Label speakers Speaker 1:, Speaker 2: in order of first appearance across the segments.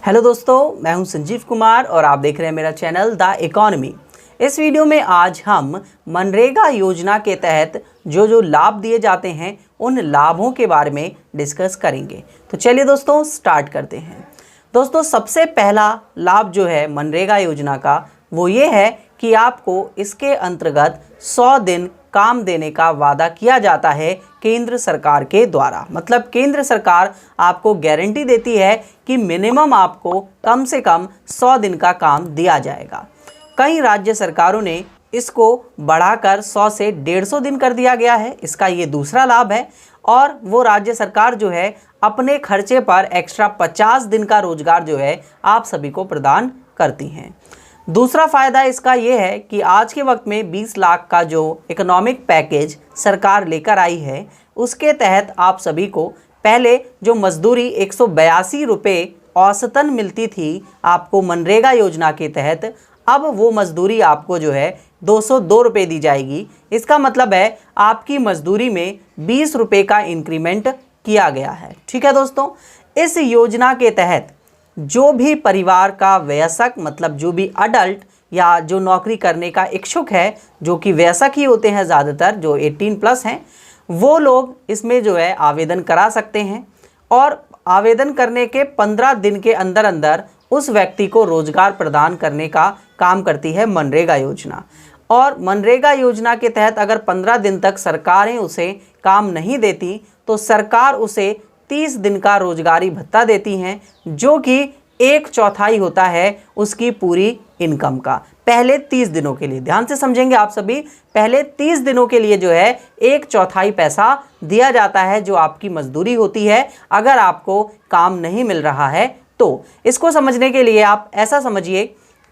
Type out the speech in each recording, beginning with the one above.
Speaker 1: Hello दोस्तों, मैं हूं संजीव कुमार और आप देख रहे हैं मेरा चैनल द इकोनॉमी। इस वीडियो में आज हम मनरेगा योजना के तहत जो लाभ दिए जाते हैं उन लाभों के बारे में डिस्कस करेंगे। तो चलिए दोस्तों स्टार्ट करते हैं। दोस्तों सबसे पहला लाभ जो है मनरेगा योजना का वो ये है कि आपको इसके अंतर्गत 100 दिन काम देने का वादा किया जाता है केंद्र सरकार के द्वारा। मतलब केंद्र सरकार आपको गारंटी देती है कि मिनिमम आपको कम से कम 100 दिन का काम दिया जाएगा। कई राज्य सरकारों ने इसको बढ़ाकर 100 से 150 दिन कर दिया गया है। इसका ये दूसरा लाभ है। और वो राज्य सरकार जो है अपने खर्चे पर एक्स्ट्रा 50 दिन का रोजगार जो है आप सभी को प्रदान करती हैं। दूसरा फ़ायदा इसका ये है कि आज के वक्त में 20 लाख का जो इकोनॉमिक पैकेज सरकार लेकर आई है उसके तहत आप सभी को पहले जो मजदूरी 182 रुपये औसतन मिलती थी आपको मनरेगा योजना के तहत, अब वो मजदूरी आपको जो है 202 रुपये दी जाएगी। इसका मतलब है आपकी मजदूरी में 20 रुपये का इंक्रीमेंट किया गया है। ठीक है दोस्तों, इस योजना के तहत जो भी परिवार का वयस्क मतलब जो भी अडल्ट या जो नौकरी करने का इच्छुक है, जो कि वयस्क ही होते हैं ज़्यादातर, जो 18+ हैं, वो लोग इसमें जो है आवेदन करा सकते हैं। और आवेदन करने के 15 दिन के अंदर अंदर उस व्यक्ति को रोजगार प्रदान करने का काम करती है मनरेगा योजना। और मनरेगा योजना के तहत अगर 15 दिन तक सरकारें उसे काम नहीं देती तो सरकार उसे 30 दिन का रोजगारी भत्ता देती हैं, जो कि 1/4 होता है उसकी पूरी इनकम का। पहले 30 दिनों के लिए ध्यान से समझेंगे आप सभी, पहले 30 दिनों के लिए जो है 1/4 पैसा दिया जाता है जो आपकी मजदूरी होती है अगर आपको काम नहीं मिल रहा है। तो इसको समझने के लिए आप ऐसा समझिए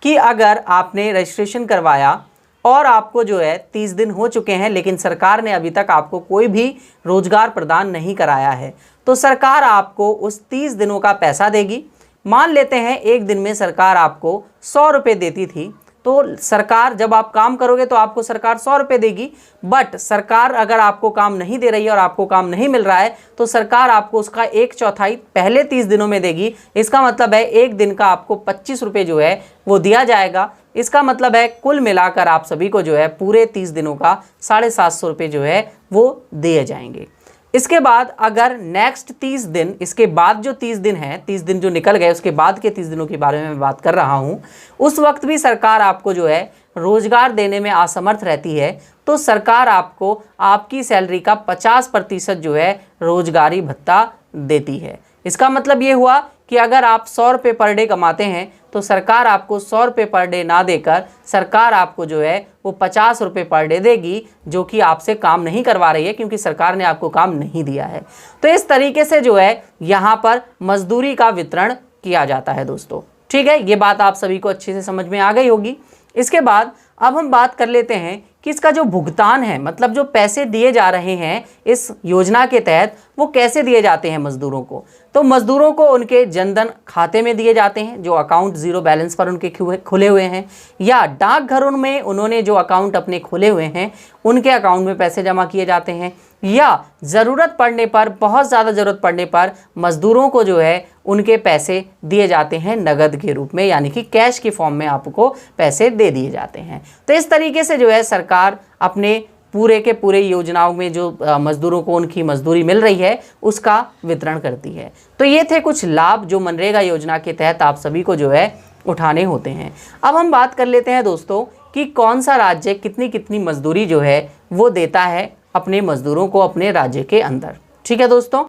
Speaker 1: कि अगर आपने रजिस्ट्रेशन करवाया और आपको जो है 30 दिन हो चुके हैं लेकिन सरकार ने अभी तक आपको कोई भी रोजगार प्रदान नहीं कराया है, तो सरकार आपको उस 30 दिनों का पैसा देगी। मान लेते हैं एक दिन में सरकार आपको 100 रुपये देती थी, तो सरकार जब आप काम करोगे तो आपको सरकार 100 रुपये देगी। बट सरकार अगर आपको काम नहीं दे रही है और आपको काम नहीं मिल रहा है तो सरकार आपको उसका 1/4 पहले 30 दिनों में देगी। इसका मतलब है एक दिन का आपको 25 रुपये जो है वो दिया जाएगा। इसका मतलब है कुल मिलाकर आप सभी को जो है पूरे 30 दिनों का 750 रुपये जो है वो दिए जाएंगे। इसके बाद अगर नेक्स्ट 30 दिन, इसके बाद जो 30 दिन हैं, 30 दिन जो निकल गए उसके बाद के 30 दिनों के बारे में मैं बात कर रहा हूं, उस वक्त भी सरकार आपको जो है रोजगार देने में असमर्थ रहती है तो सरकार आपको आपकी सैलरी का 50% जो है रोजगारी भत्ता देती है। इसका मतलब ये हुआ कि अगर आप 100 रुपये पर डे कमाते हैं तो सरकार आपको 100 रुपये पर डे ना देकर सरकार आपको जो है वो 50 रुपये पर डे देगी, जो कि आपसे काम नहीं करवा रही है क्योंकि सरकार ने आपको काम नहीं दिया है। तो इस तरीके से जो है यहाँ पर मजदूरी का वितरण किया जाता है दोस्तों। ठीक है, ये बात आप सभी को अच्छे से समझ में आ गई होगी। इसके बाद अब हम बात कर लेते हैं कि इसका जो भुगतान है, मतलब जो पैसे दिए जा रहे हैं इस योजना के तहत, वो कैसे दिए जाते हैं मजदूरों को। तो मजदूरों को उनके जनधन खाते में दिए जाते हैं, जो अकाउंट 0 बैलेंस पर उनके खुले हुए हैं, या डाकघरों में उन्होंने जो अकाउंट अपने खोले हुए हैं उनके अकाउंट में पैसे जमा किए जाते हैं, या ज़रूरत पड़ने पर, बहुत ज़्यादा ज़रूरत पड़ने पर मज़दूरों को जो है उनके पैसे दिए जाते हैं नगद के रूप में, यानी कि कैश के फॉर्म में आपको पैसे दे दिए जाते हैं। तो इस तरीके से जो है सरकार अपने पूरे के पूरे योजनाओं में जो मज़दूरों को उनकी मजदूरी मिल रही है उसका वितरण करती है। तो ये थे कुछ लाभ जो मनरेगा योजना के तहत आप सभी को जो है उठाने होते हैं। अब हम बात कर लेते हैं दोस्तों कि कौन सा राज्य कितनी कितनी मजदूरी जो है वो देता है अपने मजदूरों को अपने राज्य के अंदर। ठीक है दोस्तों,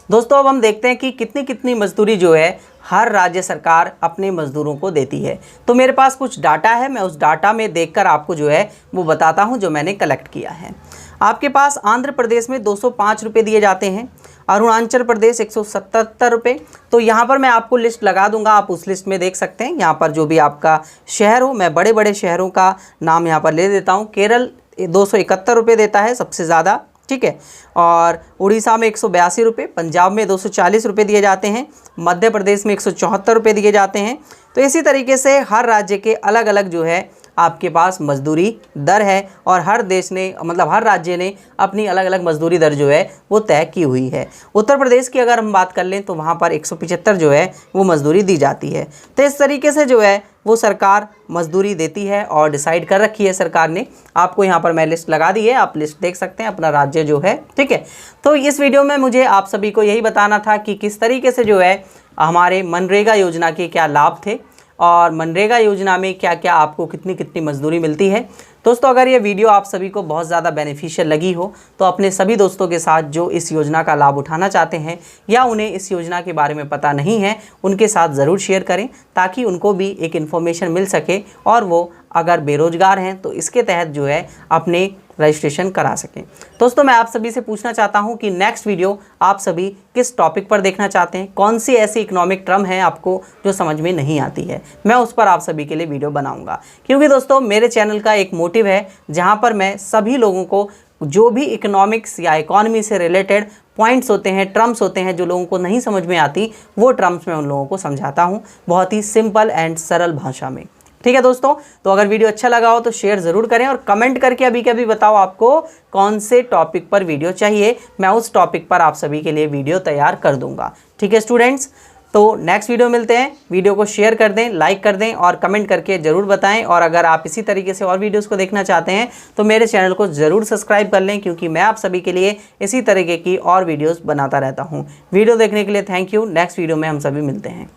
Speaker 1: अब हम देखते हैं कि कितनी कितनी मजदूरी जो है हर राज्य सरकार अपने मजदूरों को देती है। तो मेरे पास कुछ डाटा है, मैं उस डाटा में देखकर आपको जो है वो बताता हूं जो मैंने कलेक्ट किया है। आपके पास आंध्र प्रदेश में 205 रुपये दिए जाते हैं, अरुणाचल प्रदेश 177 रुपये। तो यहाँ पर मैं आपको लिस्ट लगा दूंगा, आप उस लिस्ट में देख सकते हैं। यहाँ पर जो भी आपका शहर हो, मैं बड़े बड़े शहरों का नाम यहाँ पर ले देता हूँ। केरल 271 रुपये देता है सबसे ज़्यादा, ठीक है। और उड़ीसा में 182 रुपये, पंजाब में 240 रुपये दिए जाते हैं, मध्य प्रदेश में 174 रुपये दिए जाते हैं। तो इसी तरीके से हर राज्य के अलग अलग जो है आपके पास मजदूरी दर है और हर देश ने मतलब हर राज्य ने अपनी अलग अलग मजदूरी दर जो है वो तय की हुई है। उत्तर प्रदेश की अगर हम बात कर लें तो वहाँ पर 175 जो है वो मजदूरी दी जाती है। तो इस तरीके से जो है वो सरकार मजदूरी देती है और डिसाइड कर रखी है सरकार ने। आपको यहाँ पर मैं लिस्ट लगा दी है, आप लिस्ट देख सकते हैं अपना राज्य जो है, ठीक है। तो इस वीडियो में मुझे आप सभी को यही बताना था कि किस तरीके से जो है हमारे मनरेगा योजना के क्या लाभ थे और मनरेगा योजना में क्या क्या आपको कितनी कितनी मजदूरी मिलती है। दोस्तों अगर ये वीडियो आप सभी को बहुत ज़्यादा बेनिफिशियल लगी हो तो अपने सभी दोस्तों के साथ जो इस योजना का लाभ उठाना चाहते हैं या उन्हें इस योजना के बारे में पता नहीं है उनके साथ ज़रूर शेयर करें ताकि उनको भी एक इन्फॉर्मेशन मिल सके और वो अगर बेरोज़गार हैं तो इसके तहत जो है अपने रजिस्ट्रेशन करा सकें। दोस्तों मैं आप सभी से पूछना चाहता हूं कि नेक्स्ट वीडियो आप सभी किस टॉपिक पर देखना चाहते हैं, कौन सी ऐसी इकोनॉमिक टर्म है आपको जो समझ में नहीं आती है, मैं उस पर आप सभी के लिए वीडियो बनाऊंगा। क्योंकि दोस्तों मेरे चैनल का एक मोटिव है जहां पर मैं सभी लोगों को जो भी इकोनॉमिक्स या इकॉनमी से रिलेटेड पॉइंट्स होते हैं, टर्म्स होते हैं जो लोगों को नहीं समझ में आती, वो टर्म्स मैं उन लोगों को समझाता हूँ बहुत ही सिंपल एंड सरल भाषा में। ठीक है दोस्तों, तो अगर वीडियो अच्छा लगा हो तो शेयर ज़रूर करें और कमेंट करके अभी के अभी बताओ आपको कौन से टॉपिक पर वीडियो चाहिए, मैं उस टॉपिक पर आप सभी के लिए वीडियो तैयार कर दूंगा। ठीक है स्टूडेंट्स, तो नेक्स्ट वीडियो मिलते हैं। वीडियो को शेयर कर दें, लाइक कर दें और कमेंट करके ज़रूर बताएं। और अगर आप इसी तरीके से और वीडियोस को देखना चाहते हैं तो मेरे चैनल को ज़रूर सब्सक्राइब कर लें क्योंकि मैं आप सभी के लिए इसी तरीके की और वीडियोस बनाता रहता हूं। वीडियो देखने के लिए थैंक यू। नेक्स्ट वीडियो में हम सभी मिलते हैं।